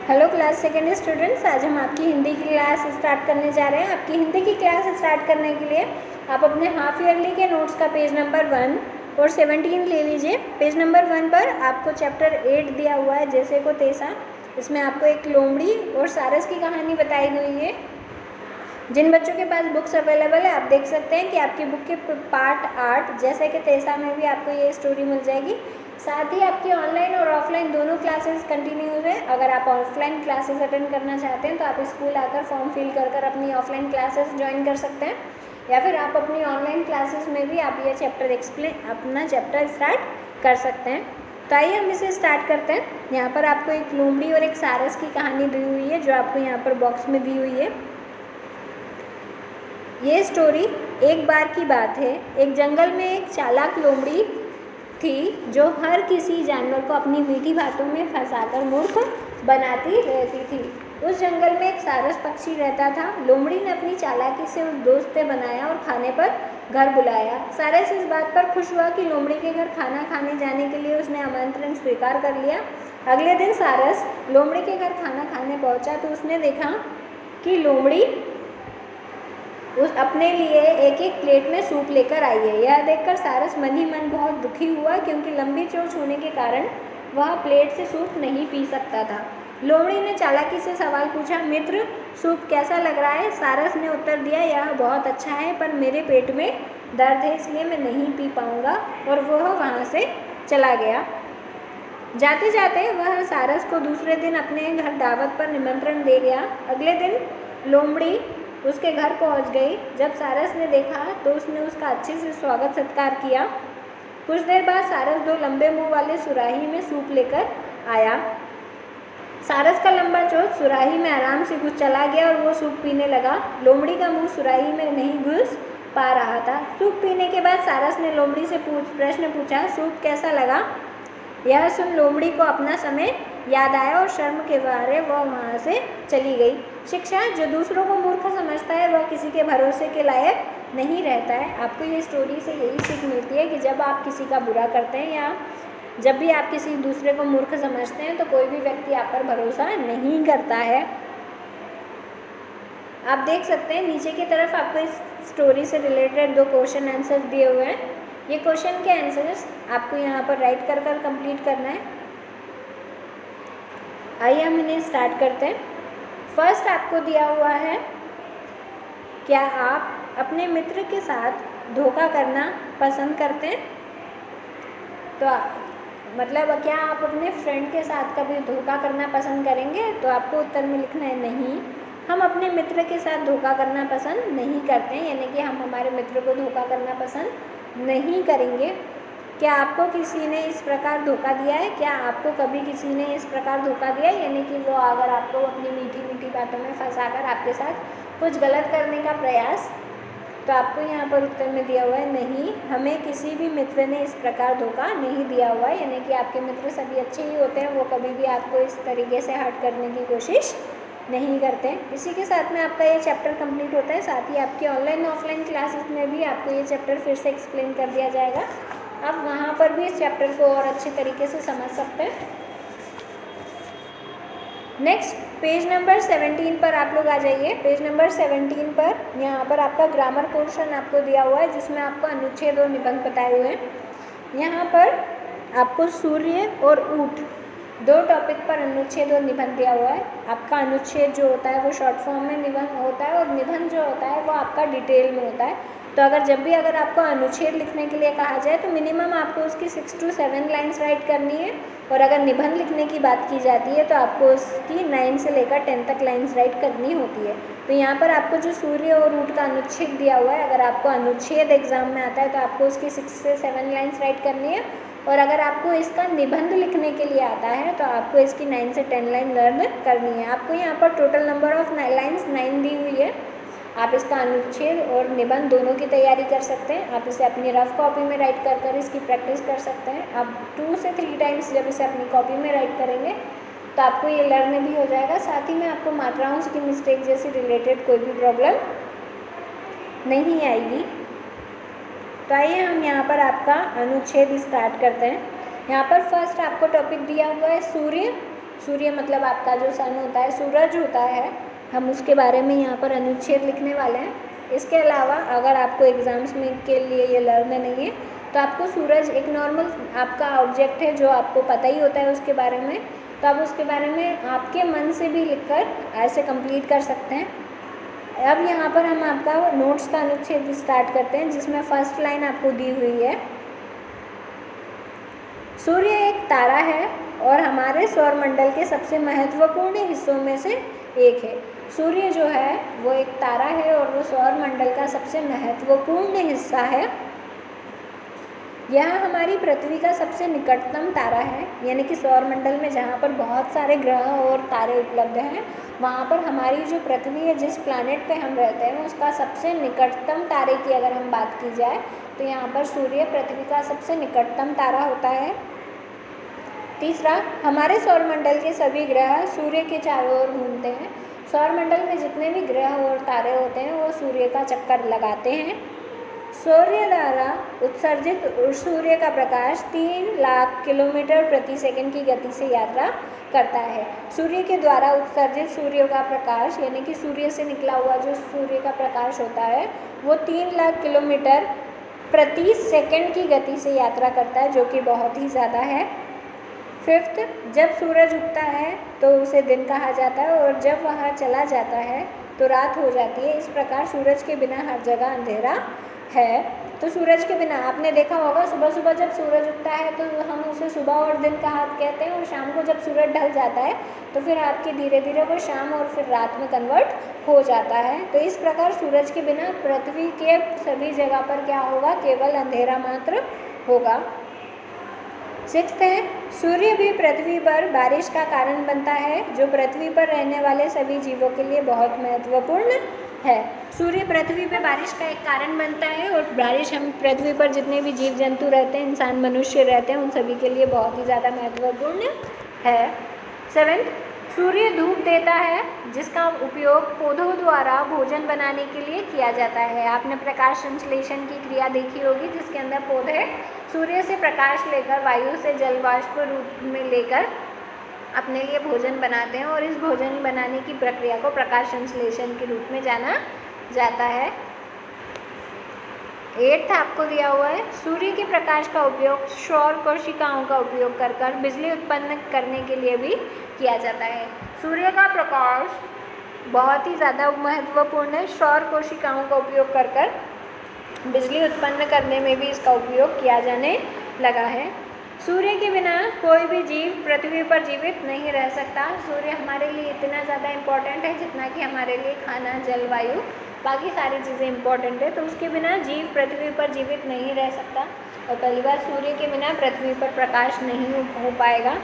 Hello class second students, आज हम आपकी हिंदी की क्लास स्टार्ट करने जा रहे हैं। आपकी हिंदी की क्लास स्टार्ट करने के लिए आप अपने हाफ ईयरली के नोट्स का पेज नंबर 1 और 17 ले लीजिए। पेज नंबर 1 पर आपको चैप्टर 8 दिया हुआ है, जैसे को तैसा। इसमें आपको एक लोमड़ी और सारस की कहानी बताई गई है। जिन बच्चों के पास बुक्स अवेलेबल है, आप देख सकते हैं कि आपकी बुक के पार्ट 8 जैसे कि तैसा में भी आपको ये स्टोरी मिल जाएगी। साथ ही आपकी ऑनलाइन और ऑफलाइन दोनों क्लासेस कंटिन्यू है। अगर आप ऑफलाइन क्लासेस अटेंड करना चाहते हैं तो आप स्कूल आकर फॉर्म फिल कर अपनी ऑफलाइन क्लासेस ज्वाइन कर सकते हैं, या फिर आप अपनी ऑनलाइन क्लासेस में भी आप ये अपना चैप्टर स्टार्ट कर सकते हैं। तो आइए हम इसे स्टार्ट करते हैं। यहाँ पर आपको एक लोमड़ी और एक सारस की कहानी दी हुई है, जो आपको यहाँ पर बॉक्स में दी हुई है। ये स्टोरी एक बार की बात है। एक जंगल में एक चालाक लोमड़ी थी, जो हर किसी जानवर को अपनी मीठी बातों में फंसाकर मूर्ख बनाती रहती थी। उस जंगल में एक सारस पक्षी रहता था। लोमड़ी ने अपनी चालाकी से उस दोस्त से बनाया और खाने पर घर बुलाया। सारस इस बात पर खुश हुआ कि लोमड़ी के घर खाना खाने जाने के लिए उसने आमंत्रण स्वीकार कर लिया। अगले दिन सारस लोमड़ी के घर खाना खाने पहुंचा तो उसने देखा कि लोमड़ी अपने लिए एक एक प्लेट में सूप लेकर आई है। यह देखकर सारस मन ही मन बहुत दुखी हुआ, क्योंकि लंबी चोंच होने के कारण वह प्लेट से सूप नहीं पी सकता था। लोमड़ी ने चालाकी से सवाल पूछा, मित्र, सूप कैसा लग रहा है? सारस ने उत्तर दिया, यह बहुत अच्छा है, पर मेरे पेट में दर्द है, इसलिए मैं नहीं पी पाऊँगा। और वह वहाँ से चला गया। जाते जाते वह सारस को दूसरे दिन अपने घर दावत पर निमंत्रण दे गया। अगले दिन लोमड़ी उसके घर पहुंच गई। जब सारस ने देखा तो उसने उसका अच्छे से स्वागत सत्कार किया। कुछ देर बाद सारस 2 लंबे मुंह वाले सुराही में सूप लेकर आया। सारस का लंबा चोंच सुराही में आराम से घुस चला गया और वो सूप पीने लगा। लोमड़ी का मुंह सुराही में नहीं घुस पा रहा था। सूप पीने के बाद सारस ने लोमड़ी से प्रश्न पूछा, सूप कैसा लगा? यह सुन लोमड़ी को अपना समय याद आया और शर्म के मारे वह वहाँ से चली गई। शिक्षा, जो दूसरों को मूर्ख समझता है वह किसी के भरोसे के लायक नहीं रहता है। आपको ये स्टोरी से यही सीख मिलती है कि जब आप किसी का बुरा करते हैं या जब भी आप किसी दूसरे को मूर्ख समझते हैं तो कोई भी व्यक्ति आप पर भरोसा नहीं करता है। आप देख सकते हैं नीचे की तरफ आपको इस स्टोरी से रिलेटेड 2 क्वेश्चन आंसर दिए हुए हैं। ये क्वेश्चन के आंसर्स आपको यहाँ पर राइट कर कंप्लीट करना है। आइए हम इन्हें स्टार्ट करते हैं। फर्स्ट आपको दिया हुआ है, क्या आप अपने मित्र के साथ धोखा करना पसंद करते हैं? तो मतलब क्या आप अपने फ्रेंड के साथ कभी धोखा करना पसंद करेंगे? तो आपको उत्तर में लिखना है नहीं, हम अपने मित्र के साथ धोखा करना पसंद नहीं करते हैं, यानी कि हम हमारे मित्र को धोखा करना पसंद नहीं करेंगे। क्या आपको किसी ने इस प्रकार धोखा दिया है? क्या आपको कभी किसी ने इस प्रकार धोखा दिया है, यानी कि वो अगर आपको अपनी मीठी मीठी बातों में फंसाकर आपके साथ कुछ गलत करने का प्रयास? तो आपको यहाँ पर उत्तर में दिया हुआ है नहीं, हमें किसी भी मित्र ने इस प्रकार धोखा नहीं दिया हुआ है, यानी कि आपके मित्र सभी अच्छे ही होते हैं, वो कभी भी आपको इस तरीके से हर्ट करने की कोशिश नहीं करते। इसी के साथ में आपका ये चैप्टर कंप्लीट होता है। साथ ही आपकी ऑनलाइन ऑफलाइन क्लासेस में भी आपको ये चैप्टर फिर से एक्सप्लेन कर दिया जाएगा। आप वहाँ पर भी इस चैप्टर को और अच्छे तरीके से समझ सकते हैं। नेक्स्ट पेज नंबर 17 पर आप लोग आ जाइए। पेज नंबर 17 पर यहाँ पर आपका ग्रामर पोर्शन आपको दिया हुआ है, जिसमें आपको अनुच्छेद और निबंध बताए हुए हैं। यहाँ पर आपको सूर्य और ऊँट 2 टॉपिक पर अनुच्छेद और निबंध दिया हुआ है। आपका अनुच्छेद जो होता है वो शॉर्ट फॉर्म में निबंध होता है, और निबंध जो होता है वो आपका डिटेल में होता है। तो अगर आपको अनुच्छेद लिखने के लिए कहा जाए तो मिनिमम आपको उसकी 6 to 7 लाइन्स राइट करनी है, और अगर निबंध लिखने की बात की जाती है तो आपको उसकी 9 से लेकर 10 तक लाइन्स राइट करनी होती है। तो यहाँ पर आपको जो सूर्य और ऊँट का अनुच्छेद दिया हुआ है, अगर आपको अनुच्छेद एग्जाम में आता है तो आपको उसकी 6 से 7 लाइन्स राइट करनी है, और अगर आपको इसका निबंध लिखने के लिए आता है तो आपको इसकी 9 से 10 लाइन लर्न करनी है। आपको यहाँ पर टोटल नंबर ऑफ लाइन्स 9 दी हुई है। आप इसका अनुच्छेद और निबंध दोनों की तैयारी कर सकते हैं। आप इसे अपनी रफ कॉपी में राइट कर इसकी प्रैक्टिस कर सकते हैं। आप 2 से 3 टाइम्स जब इसे अपनी कॉपी में राइट करेंगे तो आपको ये लर्न भी हो जाएगा। साथ ही में आपको मात्राओं की मिस्टेक जैसे रिलेटेड कोई भी प्रॉब्लम नहीं आएगी। तो आइए हम यहाँ पर आपका अनुच्छेद स्टार्ट करते हैं। यहाँ पर फर्स्ट आपको टॉपिक दिया हुआ है सूर्य सूर्य मतलब आपका जो सन होता है, सूरज होता है, हम उसके बारे में यहाँ पर अनुच्छेद लिखने वाले हैं। इसके अलावा अगर आपको एग्ज़ाम्स में के लिए ये लर्न नहीं है तो आपको सूरज एक नॉर्मल आपका ऑब्जेक्ट है जो आपको पता ही होता है उसके बारे में, तो आप उसके बारे में आपके मन से भी लिखकर ऐसे कंप्लीट कर सकते हैं। अब यहाँ पर हम आपका नोट्स का अनुच्छेद स्टार्ट करते हैं, जिसमें फर्स्ट लाइन आपको दी हुई है। सूर्य एक तारा है और हमारे सौरमंडल के सबसे महत्वपूर्ण हिस्सों में से एक है। सूर्य जो है वो एक तारा है और वो सौरमंडल का सबसे महत्वपूर्ण हिस्सा है। यह हमारी पृथ्वी का सबसे निकटतम तारा है, यानी कि सौरमंडल में जहाँ पर बहुत सारे ग्रह और तारे उपलब्ध हैं, वहाँ पर हमारी जो पृथ्वी है, जिस प्लैनेट पे हम रहते हैं, उसका सबसे निकटतम तारे की अगर हम बात की जाए तो यहाँ पर सूर्य पृथ्वी का सबसे निकटतम तारा होता है। तीसरा, हमारे सौरमंडल के सभी ग्रह सूर्य के चारों ओर घूमते हैं। सौरमंडल में जितने भी ग्रह और तारे होते हैं वो सूर्य का चक्कर लगाते हैं। सूर्य द्वारा उत्सर्जित सूर्य का प्रकाश 3 लाख किलोमीटर प्रति सेकंड की गति से यात्रा करता है। सूर्य के द्वारा उत्सर्जित सूर्य का प्रकाश, यानी कि सूर्य से निकला हुआ जो सूर्य का प्रकाश होता है, वो 3 लाख किलोमीटर प्रति सेकंड की गति से यात्रा करता है, जो कि बहुत ही ज़्यादा है। फिफ्थ, जब सूरज उगता है तो उसे दिन कहा जाता है और जब वह चला जाता है तो रात हो जाती है। इस प्रकार सूरज के बिना हर जगह अंधेरा है। तो सूरज के बिना आपने देखा होगा, सुबह सुबह जब सूरज उगता है तो हम उसे सुबह और दिन का हाथ कहते हैं, और शाम को जब सूरज ढल जाता है तो फिर आपकी धीरे धीरे वो शाम और फिर रात में कन्वर्ट हो जाता है। तो इस प्रकार सूरज के बिना पृथ्वी के सभी जगह पर क्या होगा, केवल अंधेरा मात्र होगा। सिक्स्थ है, सूर्य भी पृथ्वी पर बारिश का कारण बनता है, जो पृथ्वी पर रहने वाले सभी जीवों के लिए बहुत महत्वपूर्ण है। सूर्य पृथ्वी पर बारिश का एक कारण बनता है और बारिश हम पृथ्वी पर जितने भी जीव जंतु रहते हैं, इंसान मनुष्य रहते हैं, उन सभी के लिए बहुत ही ज़्यादा महत्वपूर्ण है। सेवेंथ, सूर्य धूप देता है जिसका उपयोग पौधों द्वारा भोजन बनाने के लिए किया जाता है। आपने प्रकाश संश्लेषण की क्रिया देखी होगी, जिसके अंदर पौधे सूर्य से प्रकाश लेकर वायु से जल वाष्प रूप में लेकर अपने लिए भोजन बनाते हैं, और इस भोजन बनाने की प्रक्रिया को प्रकाश संश्लेषण के रूप में जाना जाता है। 8th आपको दिया हुआ है, सूर्य के प्रकाश का उपयोग सौर कोशिकाओं का उपयोग कर बिजली उत्पन्न करने के लिए भी किया जाता है। सूर्य का प्रकाश बहुत ही ज़्यादा महत्वपूर्ण है। सौर कोशिकाओं का उपयोग कर बिजली उत्पन्न करने में भी इसका उपयोग किया जाने लगा है। सूर्य के बिना कोई भी जीव पृथ्वी पर जीवित नहीं रह सकता। सूर्य हमारे लिए इतना ज़्यादा इम्पोर्टेंट है जितना कि हमारे लिए खाना, जलवायु, बाकी सारी चीज़ें इम्पोर्टेंट है। तो उसके बिना जीव पृथ्वी पर जीवित नहीं रह सकता, और पहली बात, सूर्य के बिना पृथ्वी पर प्रकाश नहीं हो पाएगा।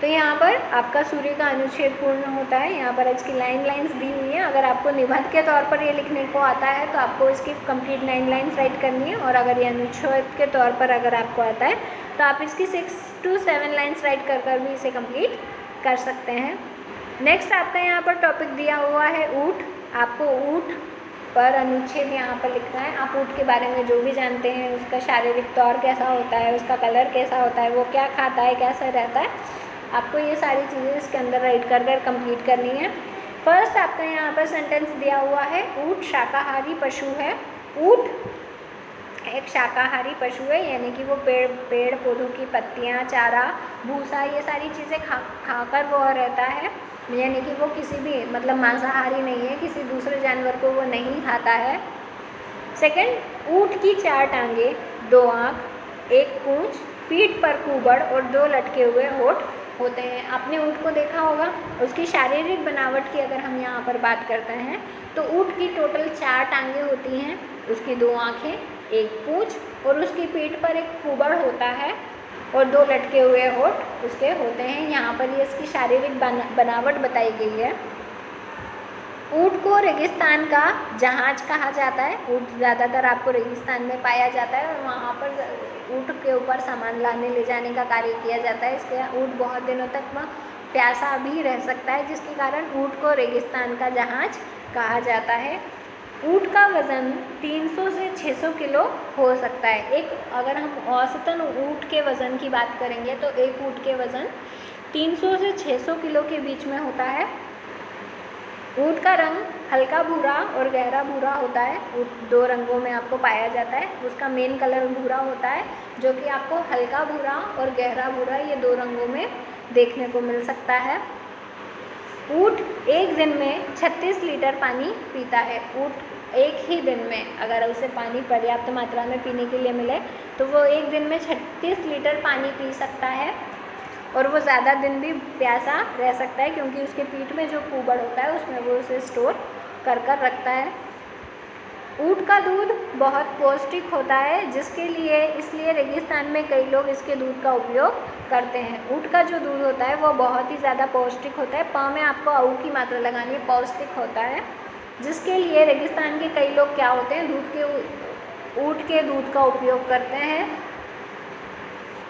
तो यहाँ पर आपका सूर्य का अनुच्छेद पूर्ण होता है। यहाँ पर इसकी लाइन्स दी हुई हैं। अगर आपको निबंध के तौर पर ये लिखने को आता है तो आपको इसकी कंप्लीट 9 लाइन्स राइट करनी है, और अगर ये अनुच्छेद के तौर पर अगर आपको आता है तो आप इसकी 6 to 7 लाइन्स राइट कर भी इसे कंप्लीट कर सकते हैं। नेक्स्ट आपका यहाँ पर टॉपिक दिया हुआ है ऊँट। आपको ऊँट पर अनुच्छेद यहाँ पर लिखना है। आप ऊँट के बारे में जो भी जानते हैं, उसका शारीरिक तौर कैसा होता है, उसका कलर कैसा होता है, वो क्या खाता है, कैसा रहता है, आपको ये सारी चीज़ें इसके अंदर राइट कर कंप्लीट करनी है। फर्स्ट आपका यहाँ पर सेंटेंस दिया हुआ है, ऊँट शाकाहारी पशु है। ऊँट एक शाकाहारी पशु है, यानी कि वो पेड़ पौधों की पत्तियाँ, चारा, भूसा, ये सारी चीज़ें खाकर वो रहता है, यानी कि वो किसी भी मतलब मांसाहारी नहीं है, किसी दूसरे जानवर को वो नहीं खाता है। सेकंड, ऊँट की 4 टांगे, 2 आँख, 1 पूँछ, पीठ पर कुबड़ और 2 लटके हुए होंठ होते हैं। आपने ऊँट को देखा होगा। उसकी शारीरिक बनावट की अगर हम यहाँ पर बात करते हैं तो ऊँट की टोटल 4 टांगे होती हैं, उसकी 2 आँखें, 1 पूँछ, और उसकी पीठ पर एक कुबड़ होता है और 2 लटके हुए होंठ उसके होते हैं। यहाँ पर ये इसकी शारीरिक बनावट बताई गई है। ऊँट को रेगिस्तान का जहाज कहा जाता है। ऊँट ज़्यादातर आपको रेगिस्तान में पाया जाता है और वहाँ पर ऊँट के ऊपर सामान लाने ले जाने का कार्य किया जाता है। इसके ऊँट बहुत दिनों तक वह प्यासा भी रह सकता है, जिसके कारण ऊँट को रेगिस्तान का जहाज कहा जाता है। ऊँट का वज़न 300 से 600 किलो हो सकता है। अगर हम औसतन ऊँट के वज़न की बात करेंगे तो एक ऊँट के वज़न 300 से 600 किलो के बीच में होता है। ऊँट का रंग हल्का भूरा और गहरा भूरा होता है। ऊँट 2 रंगों में आपको पाया जाता है। उसका मेन कलर भूरा होता है, जो कि आपको हल्का भूरा और गहरा भूरा ये 2 रंगों में देखने को मिल सकता है। ऊँट एक दिन में 36 लीटर पानी पीता है। ऊँट एक ही दिन में अगर उसे पानी पर्याप्त मात्रा में पीने के लिए मिले तो वो एक दिन में 36 लीटर पानी पी सकता है, और वो ज़्यादा दिन भी प्यासा रह सकता है क्योंकि उसके पीठ में जो कुबड़ होता है उसमें वो उसे स्टोर कर रखता है। ऊँट का दूध बहुत पौष्टिक होता है, जिसके लिए इसलिए रेगिस्तान में कई लोग इसके दूध का उपयोग करते हैं। ऊँट का जो दूध होता है वो बहुत ही ज़्यादा पौष्टिक होता है। पाँव में आपको औ की मात्रा लगानी है, पौष्टिक होता है, जिसके लिए रेगिस्तान के कई लोग क्या होते हैं, ऊँट के दूध का उपयोग करते हैं।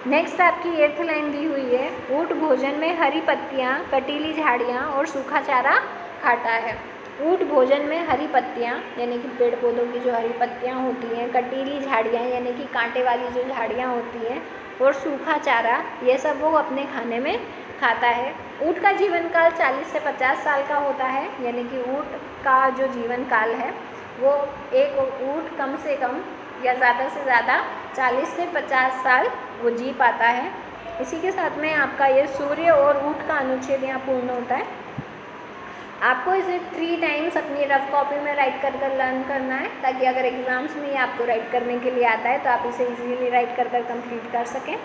नेक्स्ट आपकी 8th लाइन दी हुई है, ऊँट भोजन में हरी पत्तियाँ, कटीली झाड़ियाँ और सूखा चारा खाता है। ऊँट भोजन में हरी पत्तियाँ यानी कि पेड़ पौधों की जो हरी पत्तियाँ होती हैं, कटीली झाड़ियाँ यानी कि कांटे वाली जो झाड़ियाँ होती हैं, और सूखा चारा, ये सब वो अपने खाने में खाता है। ऊँट का जीवन काल 40 से 50 साल का होता है, यानी कि ऊँट का जो जीवन काल है वो एक ऊँट कम से कम या ज़्यादा से ज़्यादा 40 से 50 साल वो जी पाता है। इसी के साथ में आपका ये सूर्य और ऊँट का अनुच्छेद यहाँ पूर्ण होता है। आपको इसे 3 टाइम्स अपनी रफ कॉपी में राइट कर लर्न करना है, ताकि अगर एग्ज़ाम्स में ये आपको राइट करने के लिए आता है तो आप इसे इजीली राइट कर कंप्लीट कर सकें।